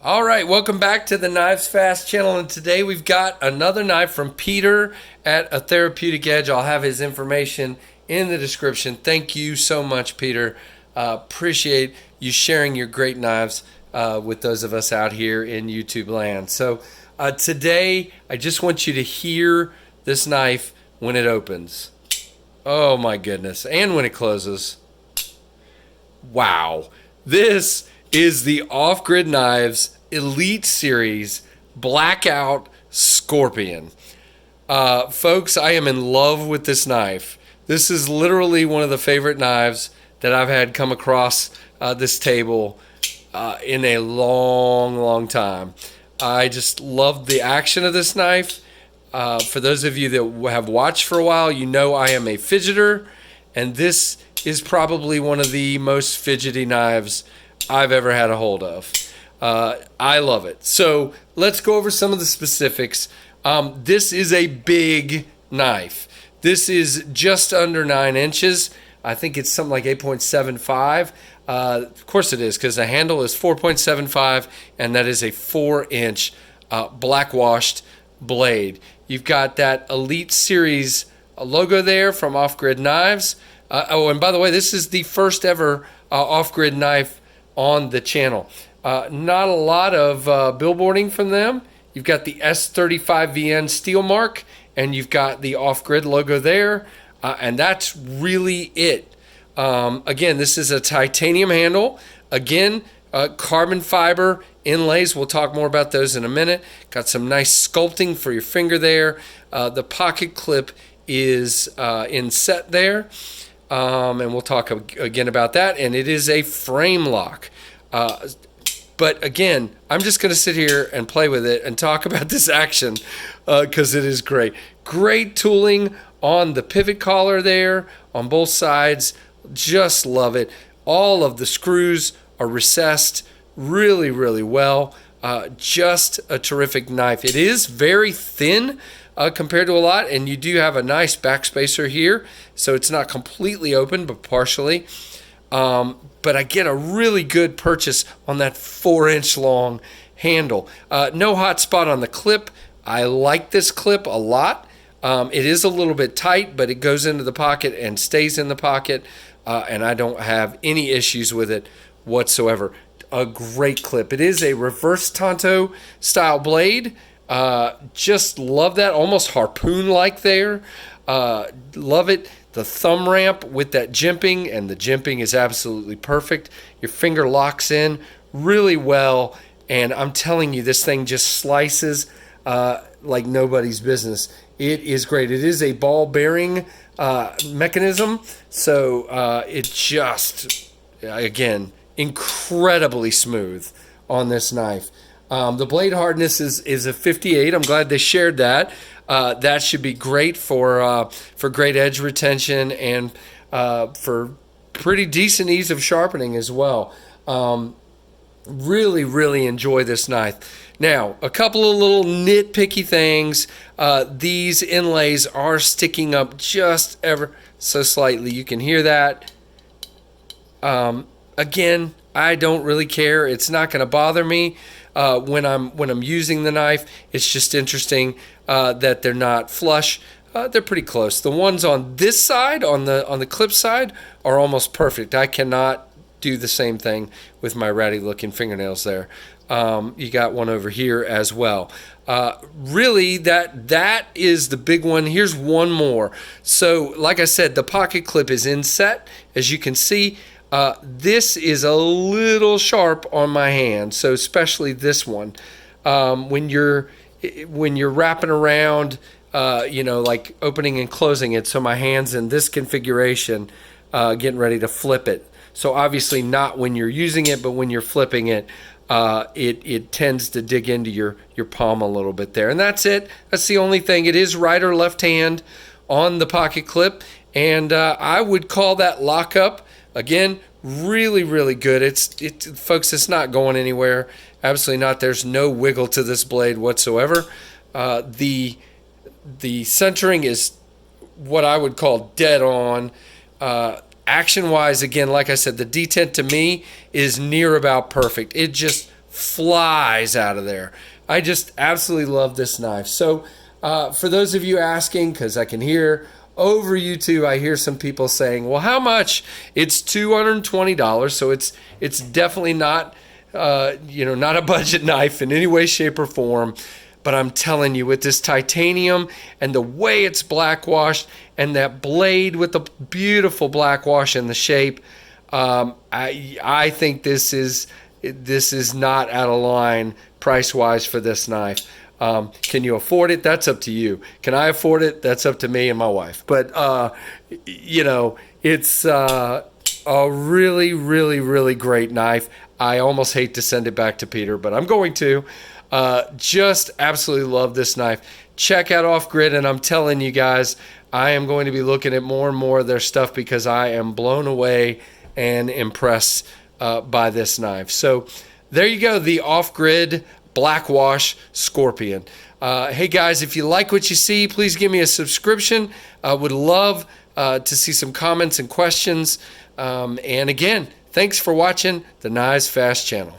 All right, welcome back to the KnivesFAST channel, and today we've got another knife from Peter at A Therapeutic Edge. I'll have his information in the description. Thank you so much, Peter. Appreciate you sharing your great knives with those of us out here in YouTube land. So today, I just want you to hear this knife when it opens. Oh my goodness, and when it closes. Wow, this is the Off Grid Knives Elite Series Blackout Scorpion. Folks, I am in love with this knife. This is literally one of the favorite knives that I've had come across this table in a long time. I just love the action of this knife. For those of you that have watched for a while, you know I am a fidgeter, and this is probably one of the most fidgety knives I've ever had a hold of. I love it. So let's go over some of the specifics. This is a big knife. This is just under 9 inches. I think it's something like 8.75. Of course it is, because the handle is 4.75, and that is a 4-inch black washed blade. You've got that Elite Series logo there from Off Grid Knives. Oh, and by the way, this is the first ever Off Grid knife on the channel. Not a lot of billboarding from them. You've got the S35VN steel mark, and you've got the Off Grid logo there, and that's really it. Again, this is a titanium handle. Again, carbon fiber inlays. We'll talk more about those in a minute. Got some nice sculpting for your finger there. The pocket clip is inset there. And we'll talk again about that. And it is a frame lock. But again, I'm just going to sit here and play with it and talk about this action because it is great. Great tooling on the pivot collar there on both sides. Just love it. All of the screws are recessed really well. Just a terrific knife. It is very thin compared to a lot, and you do have a nice backspacer here, so it's not completely open but partially. But I get a really good purchase on that 4-inch long handle. No hot spot on the clip. I like this clip a lot. It is a little bit tight, but it goes into the pocket and stays in the pocket, and I don't have any issues with it whatsoever. A great clip. It is a reverse Tonto style blade. Just love that, almost harpoon-like there. Love it. The thumb ramp with that jimping, and the jimping is absolutely perfect. Your finger locks in really well, and I'm telling you, this thing just slices like nobody's business. It is great. It is a ball bearing mechanism, so it just, again, incredibly smooth on this knife. The blade hardness is a 58. I'm glad they shared that. That should be great for great edge retention and for pretty decent ease of sharpening as well. Really enjoy this knife. Now, a couple of little nitpicky things. These inlays are sticking up just ever so slightly. You can hear that. Again, I don't really care. It's not going to bother me when I'm using the knife. It's just interesting that they're not flush. They're pretty close. The ones on this side, on the clip side, are almost perfect. I cannot do the same thing with my ratty looking fingernails there. You got one over here as well. Really, that is the big one. Here's one more. So, like I said, the pocket clip is inset, as you can see. This is a little sharp on my hand, so especially this one. When you're wrapping around, like opening and closing it, so my hand's in this configuration, getting ready to flip it. So obviously not when you're using it, but when you're flipping it, it tends to dig into your palm a little bit there. And that's it. That's the only thing. It is right or left hand on the pocket clip, and I would call that lockup. Again, really good. Folks, it's not going anywhere. Absolutely not. There's no wiggle to this blade whatsoever. The centering is what I would call dead on. Action-wise, again, like I said, the detent to me is near about perfect. It just flies out of there. I just absolutely love this knife. So for those of you asking, because I can hear over YouTube, I hear some people saying, well, how much? It's $220, so it's definitely not not a budget knife in any way, shape, or form. But I'm telling you, with this titanium and the way it's black washed and that blade with the beautiful black wash and the shape, I think this is not out of line price-wise for this knife. Can you afford it? That's up to you. Can I afford it? That's up to me and my wife. But, it's a really, really, really great knife. I almost hate to send it back to Peter, but I'm going to. Just absolutely love this knife. Check out Off Grid, and I'm telling you guys, I am going to be looking at more and more of their stuff because I am blown away and impressed by this knife. So there you go, the Off Grid Black Wash Scorpion. Hey guys, if you like what you see, please give me a subscription. I would love to see some comments and questions. And again, thanks for watching the KnivesFAST channel.